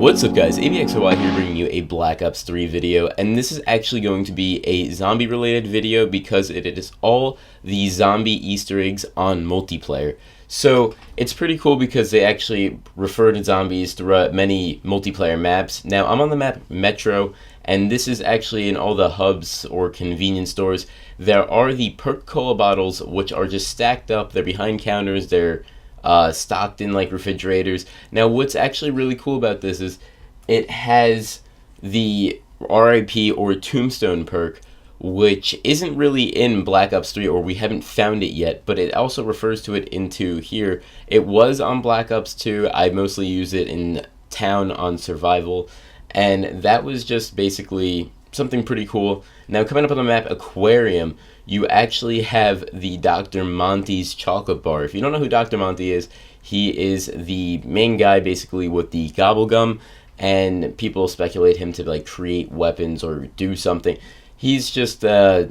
What's up guys, Avxry here bringing you a Black Ops 3 video, and this is actually going to be a zombie related video because it is all the zombie Easter eggs on multiplayer. So it's pretty cool because they actually refer to zombies throughout many multiplayer maps. Now I'm on the map Metro, and this is actually in all the hubs or convenience stores. There are the perk cola bottles which are just stacked up, they're behind counters, they're stocked in like refrigerators. Now what's actually really cool about this is it has the RIP or Tombstone perk, which isn't really in Black Ops 3, or we haven't found it yet, but it also refers to it into here. It was on Black Ops 2, I mostly use it in town on survival, and that was just basically something pretty cool. Now coming up on the map Aquarium, you actually have the Dr. Monty's chocolate bar. If you don't know who Dr. Monty is, he is the main guy basically with the gobble gum, and people speculate him to like create weapons or do something. He's just a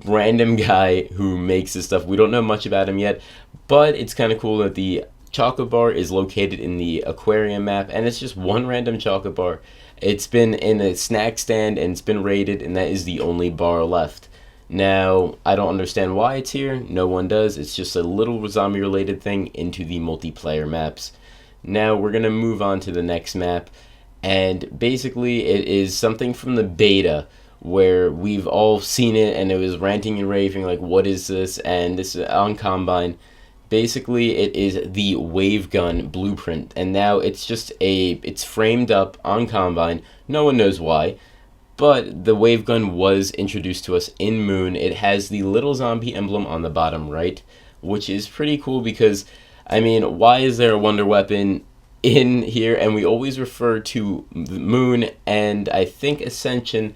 random guy who makes this stuff. We don't know much about him yet, but it's kind of cool that the chocolate bar is located in the Aquarium map, and it's just one random chocolate bar. It's been in a snack stand and it's been raided, and that is the only bar left. Now, I don't understand why it's here. No one does. It's just a little zombie related thing into the multiplayer maps. Now, we're going to move on to the next map, and basically it is something from the beta where we've all seen it and it was ranting and raving like, what is this? And this is on Combine. Basically, it is the wave gun blueprint, and now it's just it's framed up on Combine. No one knows why, but the wave gun was introduced to us in Moon. It has the little zombie emblem on the bottom right, which is pretty cool because, I mean, why is there a wonder weapon in here? And we always refer to Moon and I think Ascension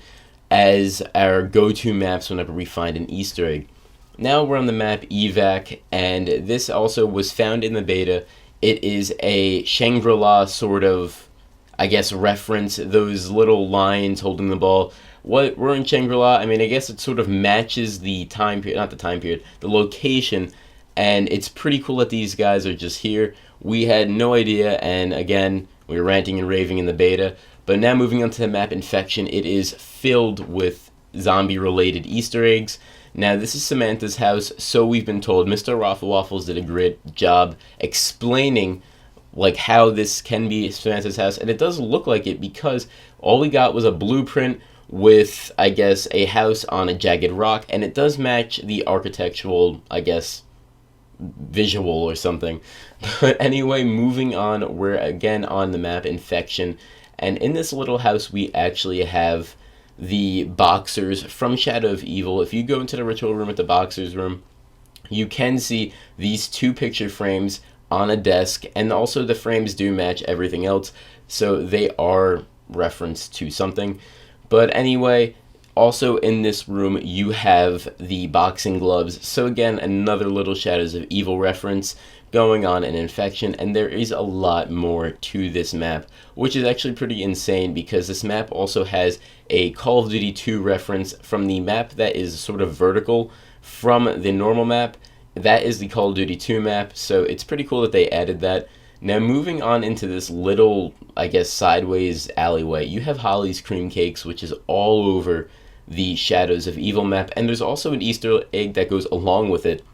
as our go-to maps whenever we find an Easter egg. Now we're on the map Evac, and this also was found in the beta. It is a Shangri-La sort of, I guess, reference, those little lions holding the ball. What we're in Shangri-La, I mean, I guess it sort of matches the time period, not the time period, the location, and it's pretty cool that these guys are just here. We had no idea, and again, we were ranting and raving in the beta. But now moving on to the map Infection, it is filled with zombie-related Easter eggs. Now, this is Samantha's house, so we've been told. Mr. Raffle Waffles did a great job explaining like how this can be Samantha's house, and it does look like it because all we got was a blueprint with, I guess, a house on a jagged rock, and it does match the architectural, I guess, visual or something. But anyway, moving on, we're again on the map Infection, and in this little house we actually have the boxers from Shadow of Evil. If you go into the ritual room at the boxers room, you can see these two picture frames on a desk, and also the frames do match everything else, so they are referenced to something. But anyway, also in this room you have the boxing gloves, so again another little Shadows of Evil reference going on in Infection. And there is a lot more to this map, which is actually pretty insane because this map also has a Call of Duty 2 reference from the map that is sort of vertical from the normal map. That is the Call of Duty 2 map, so it's pretty cool that they added that. Now moving on into this little, I guess, sideways alleyway, you have Holly's Cream Cakes, which is all over the Shadows of Evil map, and there's also an Easter egg that goes along with it.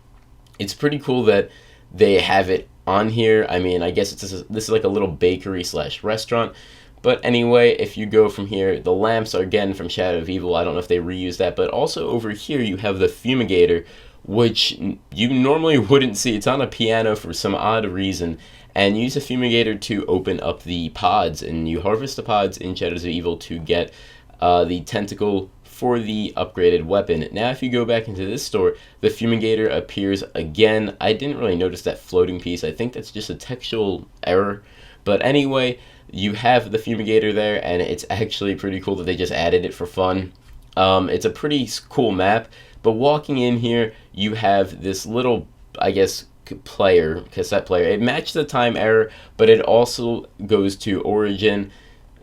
It's pretty cool that they have it on here. I mean, I guess this is like a little bakery slash restaurant. But anyway, if you go from here, the lamps are again from Shadow of Evil. I don't know if they reused that, but also over here you have the fumigator, which you normally wouldn't see. It's on a piano for some odd reason, and you use a fumigator to open up the pods, and you harvest the pods in Shadows of Evil to get the tentacle for the upgraded weapon. Now if you go back into this store, the fumigator appears again. I didn't really notice that floating piece. I think that's just a textual error. But anyway, you have the fumigator there, and it's actually pretty cool that they just added it for fun. It's a pretty cool map, but walking in here, you have this little, I guess, cassette player. It matched the time error, but it also goes to Origin.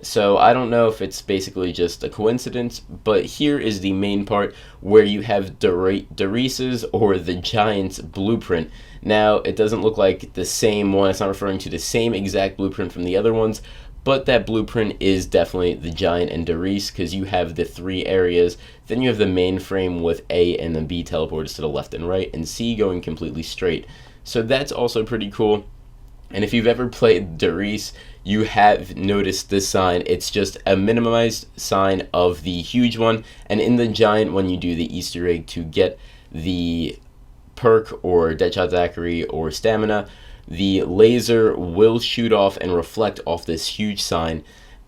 So I don't know if it's basically just a coincidence, but here is the main part where you have Doris's or the Giant's blueprint. Now, it doesn't look like the same one. It's not referring to the same exact blueprint from the other ones, But that blueprint is definitely the Giant and Doris, because you have the 3 areas. Then you have the mainframe with A and then B teleporters to the left and right, and C going completely straight. So that's also pretty cool. And if you've ever played Doris, you have noticed this sign. It's just a minimized sign of the huge one. And in the Giant, when you do the Easter egg to get the perk or Deadshot Avxry or stamina, the laser will shoot off and reflect off this huge sign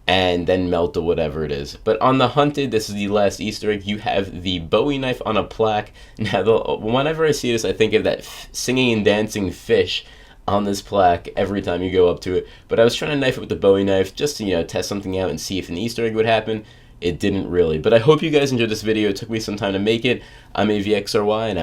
and then melt or whatever it is. But on the Hunted, this is the last Easter egg, you have the Bowie knife on a plaque. Now, whenever I see this, I think of that singing and dancing fish on this plaque every time you go up to it. But I was trying to knife it with the Bowie knife just to, test something out and see if an Easter egg would happen. It didn't really. But I hope you guys enjoyed this video. It took me some time to make it. I'm Avxry, and